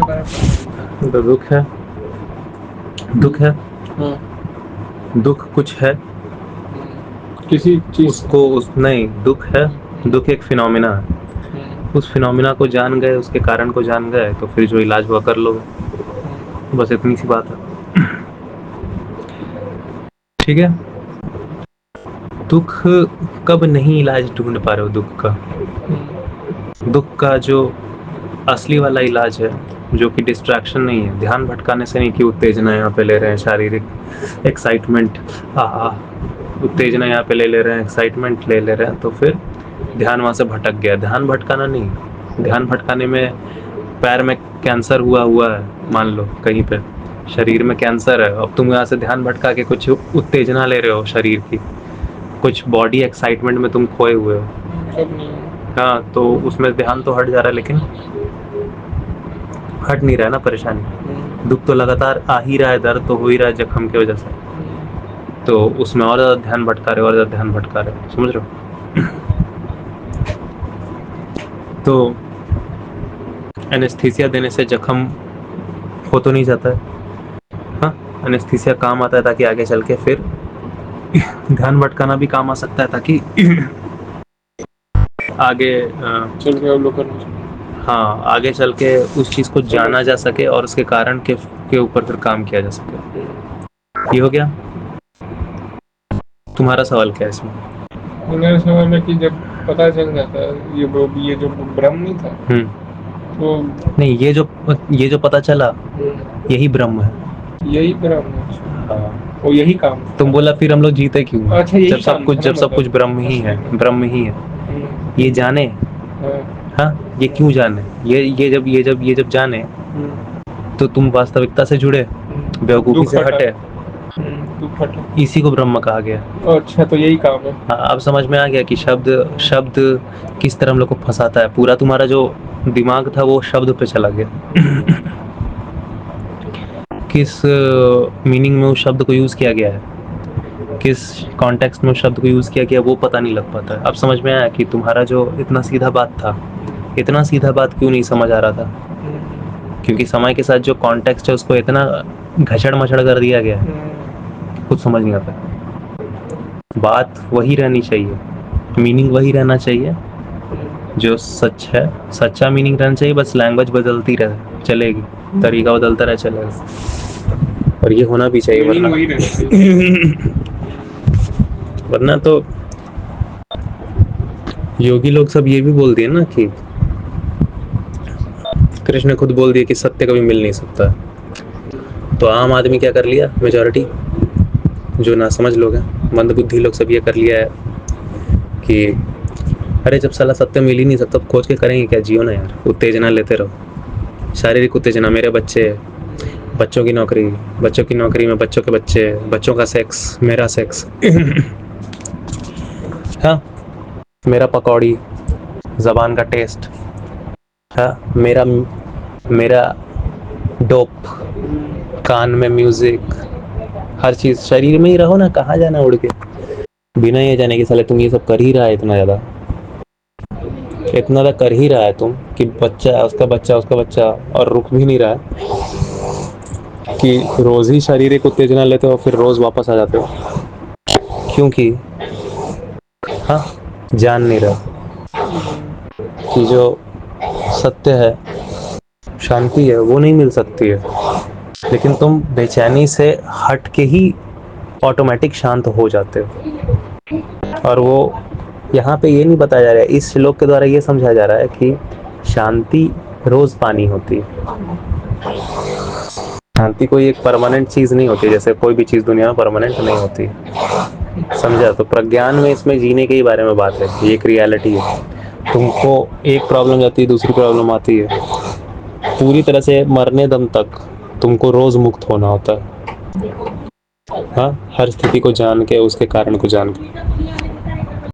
तो दुख है, दुख है, दुख कुछ है, किसी चीज उसको नहीं, दुख है, दुख एक फिनोमिना है। उस फिनोमिना को जान गए, उसके कारण को जान गए, तो फिर जो इलाज हुआ कर लोगे, बस इतनी सी बात है। ठीक है। दुख कब नहीं इलाज ढूंढ पा रहे हो दुख का? दुख का जो असली वाला इलाज है, जो कि डिस्ट्रैक्शन नहीं है, ध्यान भटकाने से नहीं कि उत्तेजना यहाँ पे ले रहे हैं, शारीरिक एक्साइटमेंट, उत्तेजना यहाँ पे ले रहे हैं, एक्साइटमेंट ले रहे हैं, तो फिर ध्यान वहां से भटक गया। ध्यान भटकाना नहीं, ध्यान भटकाने में पैर में कैंसर हुआ है, मान लो कहीं पे शरीर में कैंसर है, अब तुम यहाँ से ध्यान भटका के कुछ उत्तेजना ले रहे हो शरीर की, कुछ बॉडी एक्साइटमेंट में तुम खोए हुए हो। हाँ, तो उसमें ध्यान तो हट जा रहा है, लेकिन हट नहीं रहा है ना परेशानी। दुख तो लगातार आ ही रहा है, दर्द तो हो ही रहा है जख्म की वजह से, तो उसमें और ज्यादा ध्यान भटका रहे हो, और ज्यादा ध्यान भटका रहे हो, समझ रहे हो? तो एनेस्थीसिया देने से जख्म हो तो नहीं जाता है। हाँ, एनेस्थीसिया काम आता है ताकि आगे चल के फिर ध्यान भटकाना भी काम आ सकता है, ताकि आगे चल के अवलोकन, हाँ, आगे चल के उस चीज को जाना जा सके और उसके कारण के ऊपर फिर काम किया जा सके। ये हो गया। तुम्हारा सवाल क्या है इसमें? मेरा सवाल है कि जब पता चल जाता है ये जो ब्रह्म नहीं था, तो नहीं, ये जो पता चला, यही ब्रह्म है। यही ब्रह्म है। हाँ, और यही काम। तुम बोला फिर हम लोग जीते क्यों? अच्छा, जब सब कुछ ब्रह्म ही है, ब्रह्म ही है। ये जाने, हाँ, ये क्यों जाने? ये जब जाने, तो तुम वास्तविकता से जुड़े, बेवकूफी से हटे, इसी को ब्रह्म कहा गया। अच्छा, तो यही काम है। हाँ, अब समझ में आ गया कि शब्द किस तरह हम लोग को फंसाता है। पूरा तुम्हारा जो दिमाग था वो शब्द पे चला गया। किस मीनिंग में उस शब्द को यूज किया गया है, किस कॉन्टेक्स्ट में उस शब्द को यूज किया गया, वो पता नहीं लग पाता है। अब समझ में आया कि तुम्हारा जो इतना सीधा बात था, इतना सीधा बात क्यों नहीं समझ आ रहा था, क्योंकि समय के साथ जो कॉन्टेक्स्ट है उसको इतना घचड़ मचड़ कर दिया गया है, कुछ समझ नहीं आता। बात वही रहनी चाहिए, मीनिंग वही रहना चाहिए जो सच है, सच्चा मीनिंग रहना चाहिए, बस लैंग्वेज बदलती रहे चलेगी, तरीका बदलता रहे चलेगा, और ये होना भी चाहिए, वरना तो योगी लोग सब ये भी बोल दिए ना कि कृष्ण ने खुद बोल दिया कि सत्य कभी मिल नहीं सकता। तो आम आदमी क्या कर लिया, मेजॉरिटी जो ना समझ लोग हैं, मंदबुद्धि लोग सब ये कर लिया है कि अरे जब साला सत्य मिल ही नहीं सकता तो खोज के करेंगे क्या, जियो ना यार, उत्तेजना लेते रहो, शारीरिक उत्तेजना, मेरे बच्चे, बच्चों की नौकरी, बच्चों की नौकरी में बच्चों के बच्चे, बच्चों का सेक्स, मेरा सेक्स, हाँ, मेरा पकौड़ी, जबान का टेस्ट, हाँ, मेरा डोप, कान में म्यूजिक, हर चीज शरीर में ही रहो ना, कहाँ जाना उड़ के, बिना ये जाने कि साले तुम ये सब कर ही रहा है, इतना ज्यादा कर ही रहा है तुम कि बच्चा उसका बच्चा और रुक भी नहीं रहा है, कि रोज ही शारीरिक उत्तेजना लेते हो फिर रोज वापस आ जाते हो, क्योंकि हाँ, जान नहीं रहा कि जो सत्य है, शांति है, वो नहीं मिल सकती है, लेकिन तुम बेचैनी से हट के ही ऑटोमेटिक शांत हो जाते हो। और वो यहाँ पे ये नहीं बताया जा रहा है, इस श्लोक के द्वारा ये समझाया जा रहा है कि शांति रोज पानी होती है। शांति कोई एक परमानेंट चीज नहीं होती, जैसे कोई भी चीज दुनिया में परमानेंट नहीं होती, समझा? तो प्रज्ञान में इसमें जीने के ही बारे में बात है, ये एक रियलिटी है। तुमको एक प्रॉब्लम जाती है, दूसरी प्रॉब्लम आती है, पूरी तरह से मरने दम तक तुमको रोज मुक्त होना होता है, हाँ, हर स्थिति को जान के, उसके कारण को जान के।